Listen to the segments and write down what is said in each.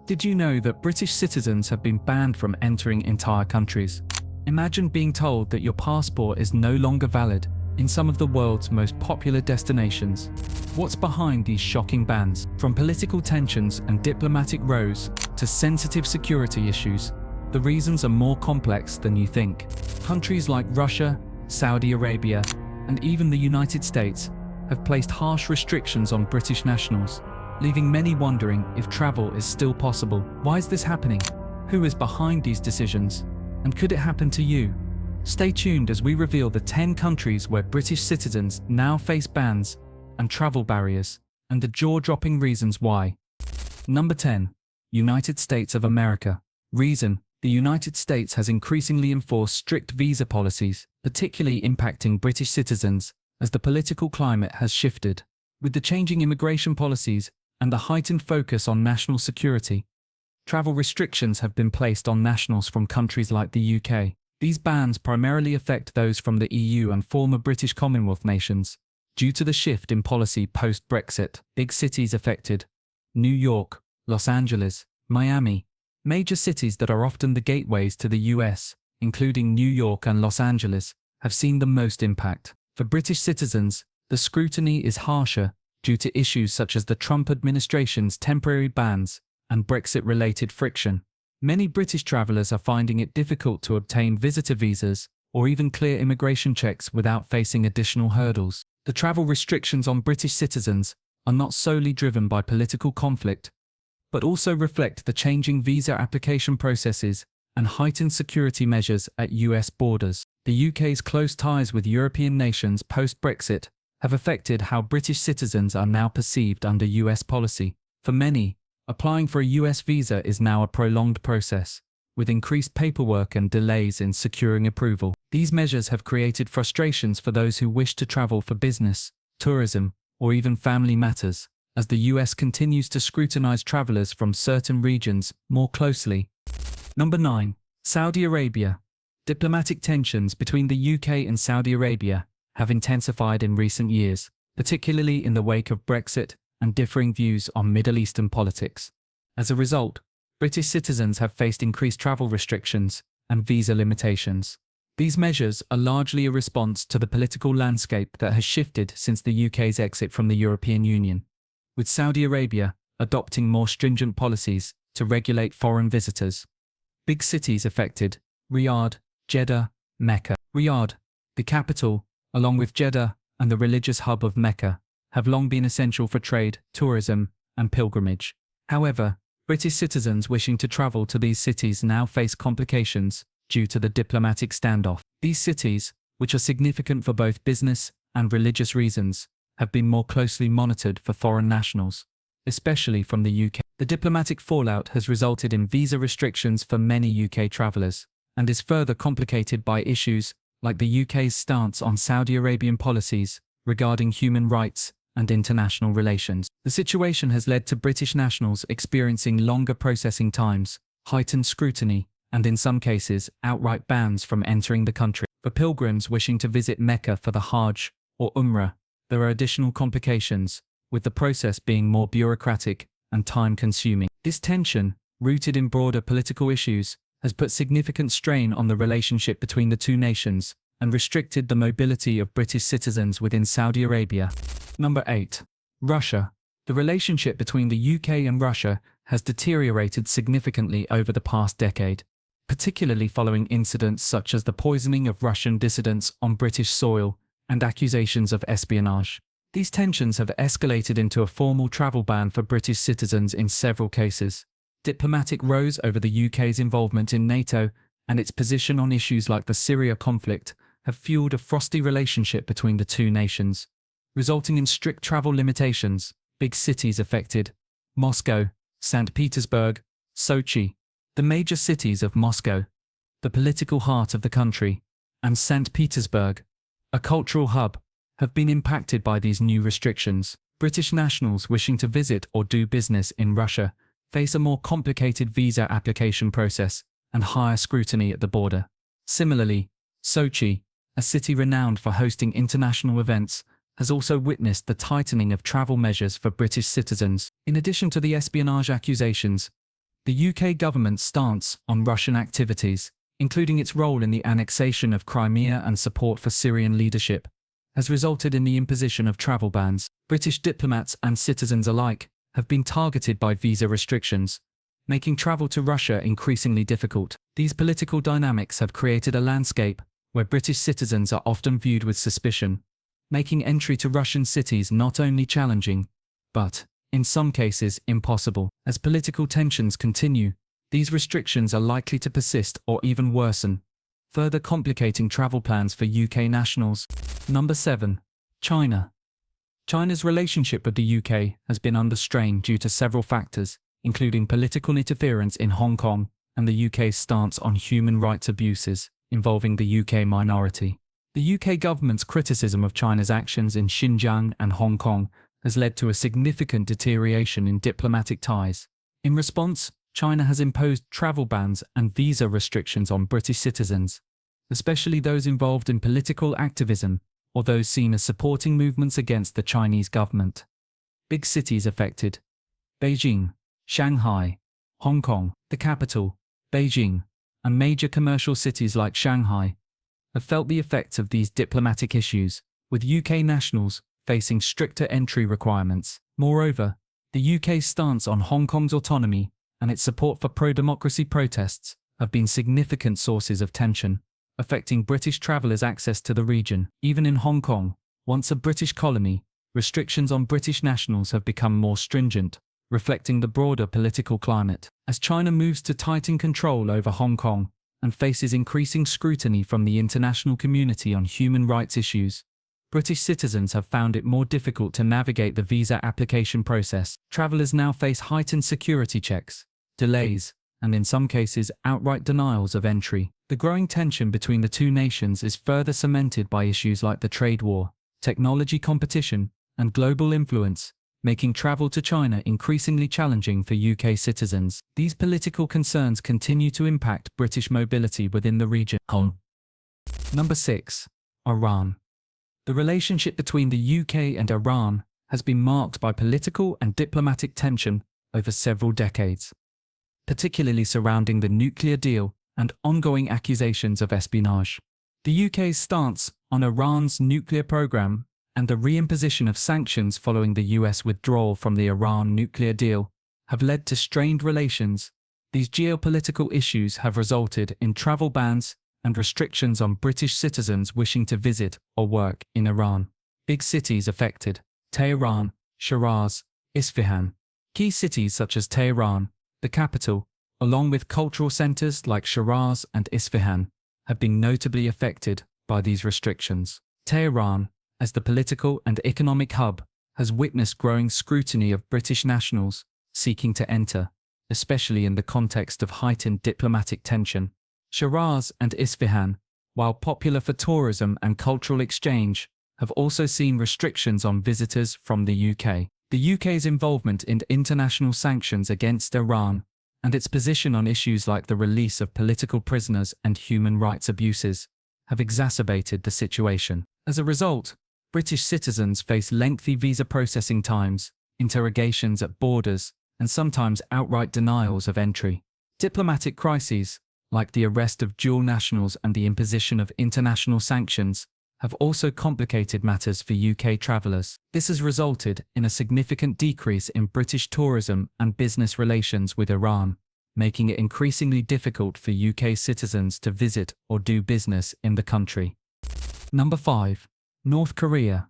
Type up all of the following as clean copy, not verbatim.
Did you know that British citizens have been banned from entering entire countries? Imagine being told that your passport is no longer valid in some of the world's most popular destinations. What's behind these shocking bans? From political tensions and diplomatic rows to sensitive security issues, the reasons are more complex than you think. Countries like Russia, Saudi Arabia, and even the United States have placed harsh restrictions on British nationals, leaving many wondering if travel is still possible. Why is this happening? Who is behind these decisions? And could it happen to you? Stay tuned as we reveal the 10 countries where British citizens now face bans and travel barriers, and the jaw-dropping reasons why. Number 10. United States of America. Reason: the United States has increasingly enforced strict visa policies, particularly impacting British citizens, as the political climate has shifted. With the changing immigration policies and the heightened focus on national security, travel restrictions have been placed on nationals from countries like the UK. These bans primarily affect those from the EU and former British Commonwealth nations. Due to the shift in policy post-Brexit, big cities affected: New York, Los Angeles, Miami. Major cities that are often the gateways to the US, including New York and Los Angeles, have seen the most impact. For British citizens, the scrutiny is harsher due to issues such as the Trump administration's temporary bans and Brexit-related friction. Many British travellers are finding it difficult to obtain visitor visas or even clear immigration checks without facing additional hurdles. The travel restrictions on British citizens are not solely driven by political conflict, but also reflect the changing visa application processes and heightened security measures at US borders. The UK's close ties with European nations post-Brexit have affected how British citizens are now perceived under US policy. For many, applying for a US visa is now a prolonged process, with increased paperwork and delays in securing approval. These measures have created frustrations for those who wish to travel for business, tourism, or even family matters, as the US continues to scrutinize travelers from certain regions more closely. Number 9. Saudi Arabia. Diplomatic tensions between the UK and Saudi Arabia have intensified in recent years, particularly in the wake of Brexit and differing views on Middle Eastern politics. As a result, British citizens have faced increased travel restrictions and visa limitations. These measures are largely a response to the political landscape that has shifted since the UK's exit from the European Union, with Saudi Arabia adopting more stringent policies to regulate foreign visitors. Big cities affected: Riyadh, Jeddah, Mecca. Riyadh, the capital, along with Jeddah and the religious hub of Mecca, have long been essential for trade, tourism, and pilgrimage. However, British citizens wishing to travel to these cities now face complications due to the diplomatic standoff. These cities, which are significant for both business and religious reasons, have been more closely monitored for foreign nationals, especially from the UK. The diplomatic fallout has resulted in visa restrictions for many UK travellers, and is further complicated by issues like the UK's stance on Saudi Arabian policies regarding human rights and international relations. The situation has led to British nationals experiencing longer processing times, heightened scrutiny, and in some cases, outright bans from entering the country. For pilgrims wishing to visit Mecca for the Hajj or Umrah, there are additional complications, with the process being more bureaucratic and time-consuming. This tension, rooted in broader political issues, has put significant strain on the relationship between the two nations and restricted the mobility of British citizens within Saudi Arabia. Number 8. Russia. The relationship between the UK and Russia has deteriorated significantly over the past decade, particularly following incidents such as the poisoning of Russian dissidents on British soil and accusations of espionage. These tensions have escalated into a formal travel ban for British citizens in several cases. Diplomatic rows over the UK's involvement in NATO and its position on issues like the Syria conflict have fueled a frosty relationship between the two nations, resulting in strict travel limitations. Big cities affected: Moscow, St. Petersburg, Sochi. The major cities of Moscow, the political heart of the country, and St. Petersburg, a cultural hub, have been impacted by these new restrictions. British nationals wishing to visit or do business in Russia face a more complicated visa application process and higher scrutiny at the border. Similarly, Sochi, a city renowned for hosting international events, has also witnessed the tightening of travel measures for British citizens. In addition to the espionage accusations, The UK government's stance on Russian activities, including its role in the annexation of Crimea and support for Syrian leadership, has resulted in the imposition of travel bans. British diplomats and citizens alike have been targeted by visa restrictions, making travel to Russia increasingly difficult. These political dynamics have created a landscape where British citizens are often viewed with suspicion, making entry to Russian cities not only challenging, but, in some cases, impossible. As political tensions continue, these restrictions are likely to persist or even worsen, further complicating travel plans for UK nationals. Number 7. China. China's relationship with the UK has been under strain due to several factors, including political interference in Hong Kong and the UK's stance on human rights abuses involving the UK minority. The UK government's criticism of China's actions in Xinjiang and Hong Kong has led to a significant deterioration in diplomatic ties. In response, China has imposed travel bans and visa restrictions on British citizens, especially those involved in political activism or those seen as supporting movements against the Chinese government. Big cities affected: Beijing, Shanghai, Hong Kong, the capital, Beijing, and major commercial cities like Shanghai have felt the effects of these diplomatic issues, with UK nationals facing stricter entry requirements. Moreover, the UK's stance on Hong Kong's autonomy and its support for pro-democracy protests have been significant sources of tension, affecting British travellers' access to the region. Even in Hong Kong, once a British colony, restrictions on British nationals have become more stringent, reflecting the broader political climate. As China moves to tighten control over Hong Kong and faces increasing scrutiny from the international community on human rights issues, British citizens have found it more difficult to navigate the visa application process. Travellers now face heightened security checks, delays, and in some cases outright denials of entry. The growing tension between the two nations is further cemented by issues like the trade war, technology competition, and global influence, making travel to China increasingly challenging for UK citizens. These political concerns continue to impact British mobility within the region. Number 6. Iran. The relationship between the UK and Iran has been marked by political and diplomatic tension over several decades, particularly surrounding the nuclear deal and ongoing accusations of espionage. The UK's stance on Iran's nuclear program and the reimposition of sanctions following the US withdrawal from the Iran nuclear deal have led to strained relations. These geopolitical issues have resulted in travel bans and restrictions on British citizens wishing to visit or work in Iran. Big cities affected: Tehran, Shiraz, Isfahan. Key cities such as Tehran, the capital, along with cultural centres like Shiraz and Isfahan, have been notably affected by these restrictions. Tehran, as the political and economic hub, has witnessed growing scrutiny of British nationals seeking to enter, especially in the context of heightened diplomatic tension. Shiraz and Isfahan, while popular for tourism and cultural exchange, have also seen restrictions on visitors from the UK. The UK's involvement in international sanctions against Iran and its position on issues like the release of political prisoners and human rights abuses have exacerbated the situation. As a result, British citizens face lengthy visa processing times, interrogations at borders, and sometimes outright denials of entry. Diplomatic crises, like the arrest of dual nationals and the imposition of international sanctions, have also complicated matters for UK travellers. This has resulted in a significant decrease in British tourism and business relations with Iran, making it increasingly difficult for UK citizens to visit or do business in the country. Number 5. North Korea.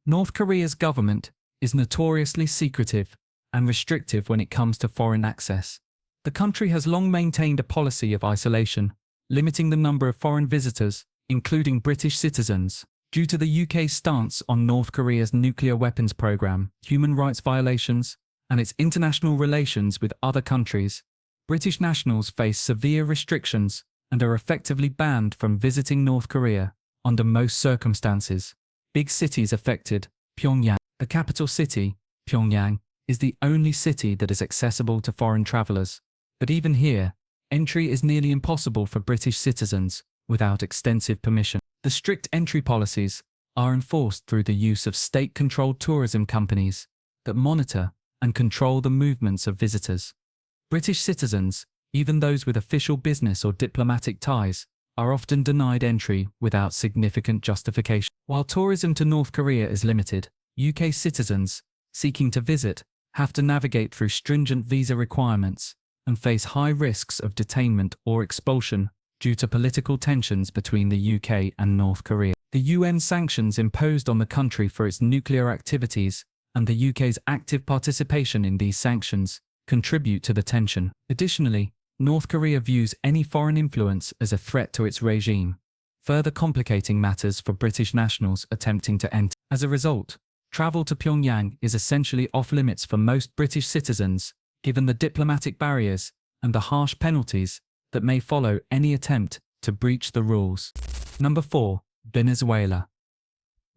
North Korea's government is notoriously secretive and restrictive when it comes to foreign access. The country has long maintained a policy of isolation, limiting the number of foreign visitors, including British citizens. Due to the UK's stance on North Korea's nuclear weapons program, human rights violations, and its international relations with other countries, British nationals face severe restrictions and are effectively banned from visiting North Korea under most circumstances. Big cities affected: Pyongyang. The capital city, Pyongyang, is the only city that is accessible to foreign travellers, but even here, entry is nearly impossible for British citizens without extensive permission. The strict entry policies are enforced through the use of state-controlled tourism companies that monitor and control the movements of visitors. British citizens, even those with official business or diplomatic ties, are often denied entry without significant justification. While tourism to North Korea is limited, UK citizens seeking to visit have to navigate through stringent visa requirements and face high risks of detainment or expulsion due to political tensions between the UK and North Korea. The UN sanctions imposed on the country for its nuclear activities and the UK's active participation in these sanctions contribute to the tension. Additionally, North Korea views any foreign influence as a threat to its regime, further complicating matters for British nationals attempting to enter. As a result, travel to Pyongyang is essentially off-limits for most British citizens, given the diplomatic barriers and the harsh penalties that may follow any attempt to breach the rules. Number 4. Venezuela.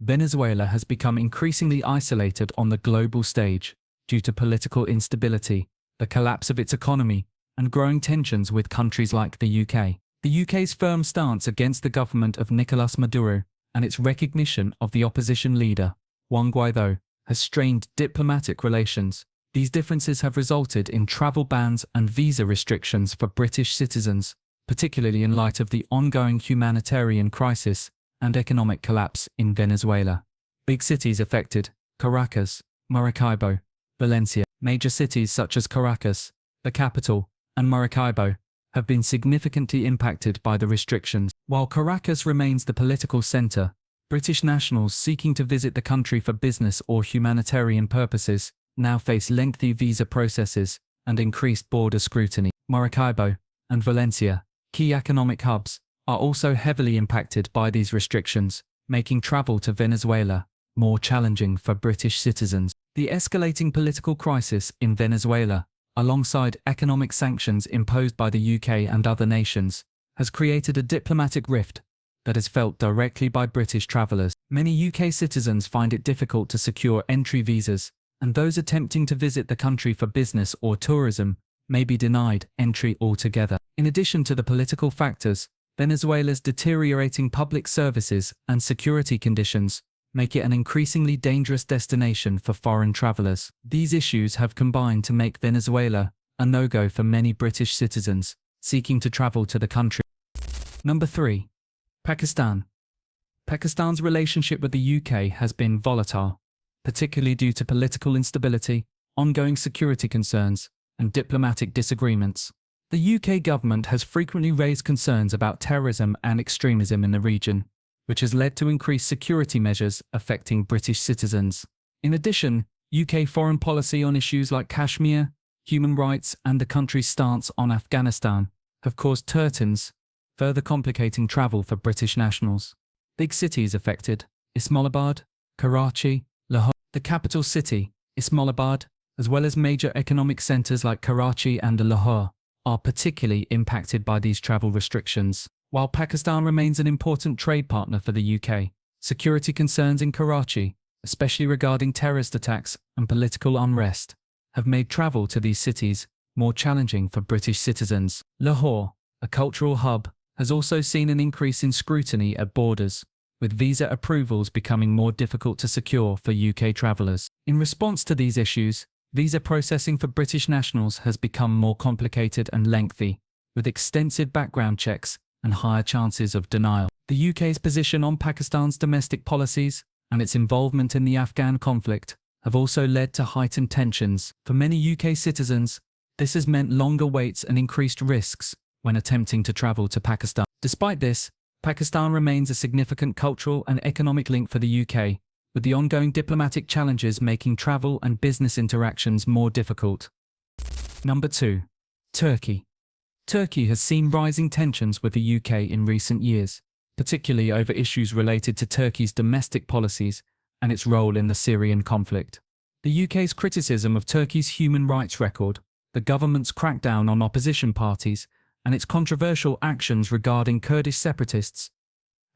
Venezuela has become increasingly isolated on the global stage due to political instability, the collapse of its economy, and growing tensions with countries like the UK. The UK's firm stance against the government of Nicolas Maduro and its recognition of the opposition leader, Juan Guaido, has strained diplomatic relations. These differences have resulted in travel bans and visa restrictions for British citizens, particularly in light of the ongoing humanitarian crisis and economic collapse in Venezuela. Big cities affected: Caracas, Maracaibo, Valencia. Major cities such as Caracas, the capital, and Maracaibo have been significantly impacted by the restrictions. While Caracas remains the political centre, British nationals seeking to visit the country for business or humanitarian purposes now face lengthy visa processes and increased border scrutiny. Maracaibo and Valencia, key economic hubs, are also heavily impacted by these restrictions, making travel to Venezuela more challenging for British citizens. The escalating political crisis in Venezuela, alongside economic sanctions imposed by the UK and other nations, has created a diplomatic rift that is felt directly by British travellers. Many UK citizens find it difficult to secure entry visas, and those attempting to visit the country for business or tourism may be denied entry altogether. In addition to the political factors, Venezuela's deteriorating public services and security conditions make it an increasingly dangerous destination for foreign travellers. These issues have combined to make Venezuela a no-go for many British citizens seeking to travel to the country. Number 3. Pakistan. Pakistan's relationship with the UK has been volatile, particularly due to political instability, ongoing security concerns, and diplomatic disagreements. The UK government has frequently raised concerns about terrorism and extremism in the region, which has led to increased security measures affecting British citizens. In addition, UK foreign policy on issues like Kashmir, human rights, and the country's stance on Afghanistan have caused tensions, further complicating travel for British nationals. Big cities affected: Islamabad, Karachi, Lahore. The capital city, Islamabad, as well as major economic centres like Karachi and Lahore, are particularly impacted by these travel restrictions. While Pakistan remains an important trade partner for the UK, security concerns in Karachi, especially regarding terrorist attacks and political unrest, have made travel to these cities more challenging for British citizens. Lahore, a cultural hub, has also seen an increase in scrutiny at borders, with visa approvals becoming more difficult to secure for UK travellers. In response to these issues, visa processing for British nationals has become more complicated and lengthy, with extensive background checks and higher chances of denial. The UK's position on Pakistan's domestic policies and its involvement in the Afghan conflict have also led to heightened tensions. For many UK citizens, this has meant longer waits and increased risks when attempting to travel to Pakistan. Despite this, Pakistan remains a significant cultural and economic link for the UK, with the ongoing diplomatic challenges making travel and business interactions more difficult. Number 2. Turkey. Turkey has seen rising tensions with the UK in recent years, particularly over issues related to Turkey's domestic policies and its role in the Syrian conflict. The UK's criticism of Turkey's human rights record, the government's crackdown on opposition parties, and its controversial actions regarding Kurdish separatists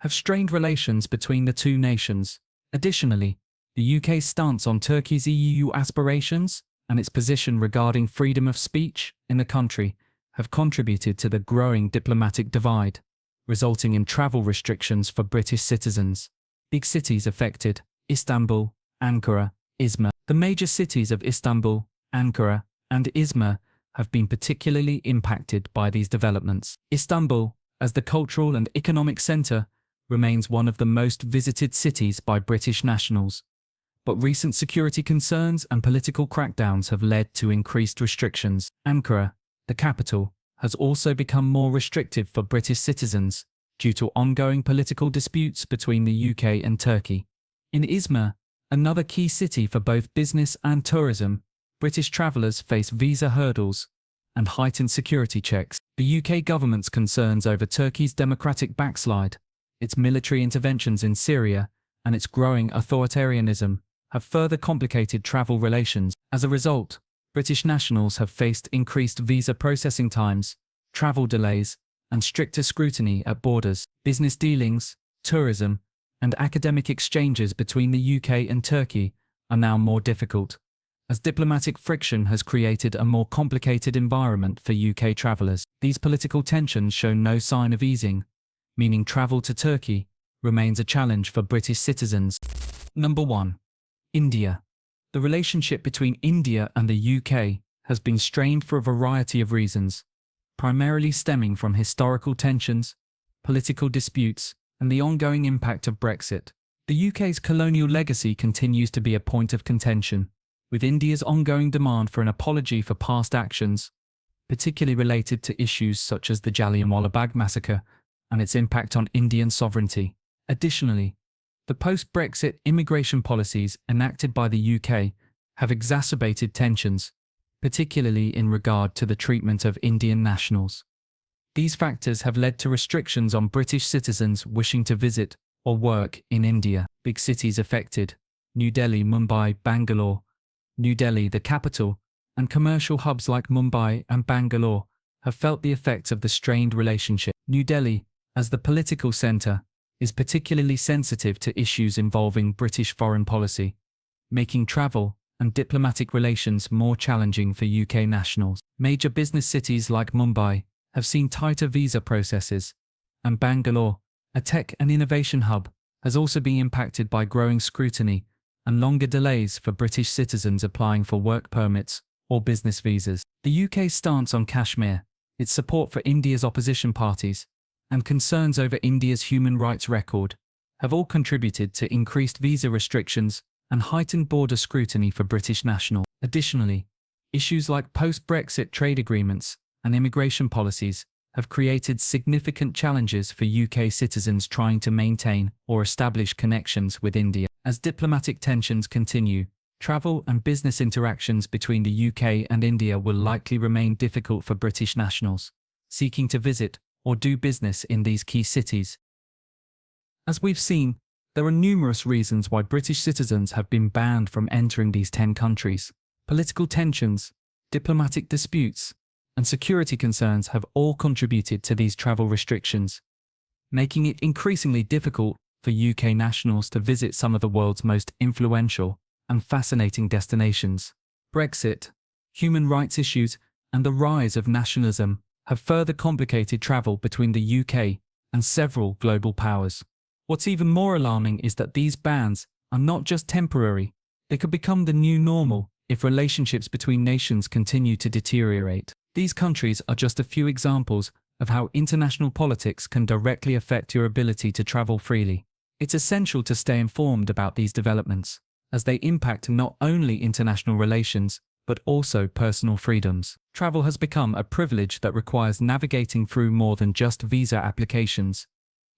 have strained relations between the two nations. Additionally, the UK's stance on Turkey's EU aspirations and its position regarding freedom of speech in the country have contributed to the growing diplomatic divide, resulting in travel restrictions for British citizens. Big cities affected: Istanbul, Ankara, Izmir. The major cities of Istanbul, Ankara, and Izmir have been particularly impacted by these developments. Istanbul, as the cultural and economic centre, remains one of the most visited cities by British nationals. But recent security concerns and political crackdowns have led to increased restrictions. Ankara, the capital, has also become more restrictive for British citizens due to ongoing political disputes between the UK and Turkey. In Izmir, another key city for both business and tourism, British travellers face visa hurdles and heightened security checks. The UK government's concerns over Turkey's democratic backslide, its military interventions in Syria, and its growing authoritarianism have further complicated travel relations. As a result, British nationals have faced increased visa processing times, travel delays, and stricter scrutiny at borders. Business dealings, tourism, and academic exchanges between the UK and Turkey are now more difficult, as diplomatic friction has created a more complicated environment for UK travellers. These political tensions show no sign of easing, meaning travel to Turkey remains a challenge for British citizens. Number 1. India. The relationship between India and the UK has been strained for a variety of reasons, primarily stemming from historical tensions, political disputes, and the ongoing impact of Brexit. The UK's colonial legacy continues to be a point of contention, with India's ongoing demand for an apology for past actions, particularly related to issues such as the Jallianwala Bagh massacre and its impact on Indian sovereignty. Additionally, the post-Brexit immigration policies enacted by the UK have exacerbated tensions, particularly in regard to the treatment of Indian nationals. These factors have led to restrictions on British citizens wishing to visit or work in India. Big cities affected: New Delhi, Mumbai, Bangalore. New Delhi, the capital, and commercial hubs like Mumbai and Bangalore have felt the effects of the strained relationship. New Delhi, as the political centre, is particularly sensitive to issues involving British foreign policy, making travel and diplomatic relations more challenging for UK nationals. Major business cities like Mumbai have seen tighter visa processes, and Bangalore, a tech and innovation hub, has also been impacted by growing scrutiny and longer delays for British citizens applying for work permits or business visas. The UK's stance on Kashmir, its support for India's opposition parties, and concerns over India's human rights record have all contributed to increased visa restrictions and heightened border scrutiny for British nationals. Additionally, issues like post-Brexit trade agreements and immigration policies have created significant challenges for UK citizens trying to maintain or establish connections with India. As diplomatic tensions continue, travel and business interactions between the UK and India will likely remain difficult for British nationals seeking to visit or do business in these key cities. As we've seen, there are numerous reasons why British citizens have been banned from entering these 10 countries. Political tensions, diplomatic disputes, and security concerns have all contributed to these travel restrictions, making it increasingly difficult for UK nationals to visit some of the world's most influential and fascinating destinations. Brexit, human rights issues, and the rise of nationalism have further complicated travel between the UK and several global powers. What's even more alarming is that these bans are not just temporary. They could become the new normal if relationships between nations continue to deteriorate. These countries are just a few examples of how international politics can directly affect your ability to travel freely. It's essential to stay informed about these developments, as they impact not only international relations, but also personal freedoms. Travel has become a privilege that requires navigating through more than just visa applications.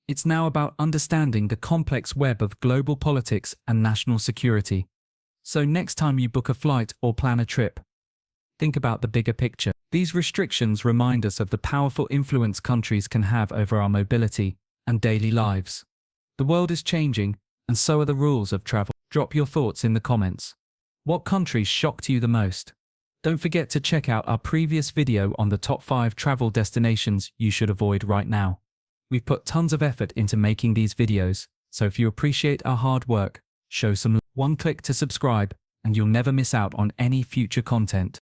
It's now about understanding the complex web of global politics and national security. So next time you book a flight or plan a trip, think about the bigger picture. These restrictions remind us of the powerful influence countries can have over our mobility and daily lives. The world is changing, and so are the rules of travel. Drop your thoughts in the comments. What countries shocked you the most? Don't forget to check out our previous video on the top 5 travel destinations you should avoid right now. We've put tons of effort into making these videos, so if you appreciate our hard work, show some love. One click to subscribe, and you'll never miss out on any future content.